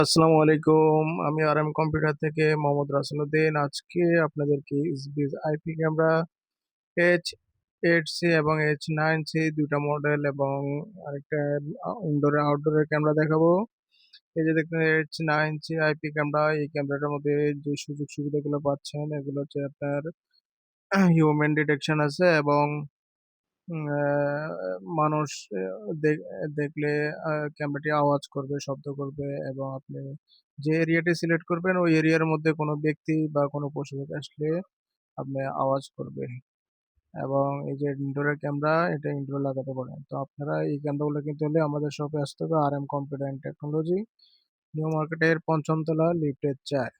আসসালামু আলাইকুম। আমি আরএম কম্পিউটার থেকে মোহাম্মদ রাসেলউদ্দিন। আজকে আপনাদেরকে ইসবিস আইপি ক্যামেরা H8C এবং H9C দুইটা মডেল এবং আরেকটা ইনডোর আউটডোরের ক্যামেরা দেখাবো। এই যে দেখতে H9C আইপি ক্যামেরা, এই ক্যামেরাটার মধ্যে যে সুযোগ সুবিধাগুলো পাচ্ছেন এগুলো হচ্ছে আপনার হিউম্যান ডিটেকশন আছে এবং মানুষ দেখলে ক্যামেরাটি আওয়াজ করবে, শব্দ করবে এবং আপনি যে এরিয়াটি সিলেক্ট করবেন ওই এরিয়ার মধ্যে কোনো ব্যক্তি বা কোনো পশু পাখি আসলে আপনি আওয়াজ করবে। এবং এই যে ইনডোরের ক্যামেরা, এটা ইনডোরে লাগাতে পারেন। তো আপনারা এই ক্যামেরাগুলো কিনতে হলে আমাদের শপে আসতে হবে, RM computer and technology, new মার্কেটের ৫ম তলা, লিফটের ৪।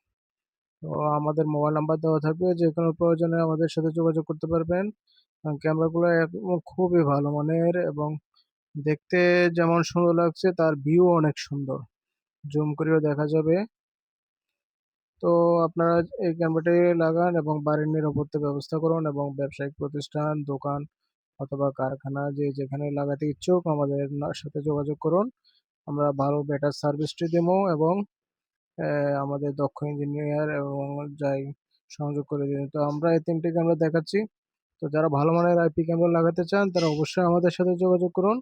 তো আমাদের মোবাইল নাম্বার দেওয়া থাকবে, যে কোনো প্রয়োজনে আমাদের সাথে যোগাযোগ করতে পারবেন। ক্যামেরাগুলো খুবই ভালো মানের এবং দেখতে যেমন সুন্দর লাগছে তার ভিউ অনেক সুন্দর, জুম করেও দেখা যাবে। তো আপনারা এই ক্যামেরাটি লাগান এবং বাড়ির নিরাপত্তা ব্যবস্থা করুন এবং ব্যবসায়িক প্রতিষ্ঠান, দোকান অথবা কারখানা যে যেখানে লাগাতে ইচ্ছুক আমাদের সাথে যোগাযোগ করুন। আমরা ভালো বেটার সার্ভিসটি দেবো এবং আমাদের দক্ষ ইঞ্জিনিয়ার এবং যাই সংযোগ করে দিন। তো আমরা এই ৩টি ক্যামেরা দেখাচ্ছি। তো যারা ভালো মানের আইপি ক্যামেরা লাগাতে চান তারা অবশ্যই আমাদের সাথে যোগাযোগ করুন।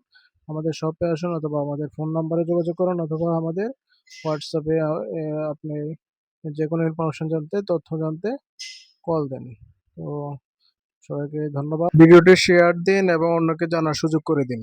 আমাদের শপে আসুন অথবা আমাদের ফোন নাম্বারে যোগাযোগ করুন অথবা আমাদের হোয়াটসঅ্যাপে আপনি যেকোনো ইনফরমেশন জানতে, তথ্য জানতে কল দেন। তো সবাইকে ধন্যবাদ। ভিডিওটি শেয়ার দিন এবং অন্যকে জানার সুযোগ করে দিন।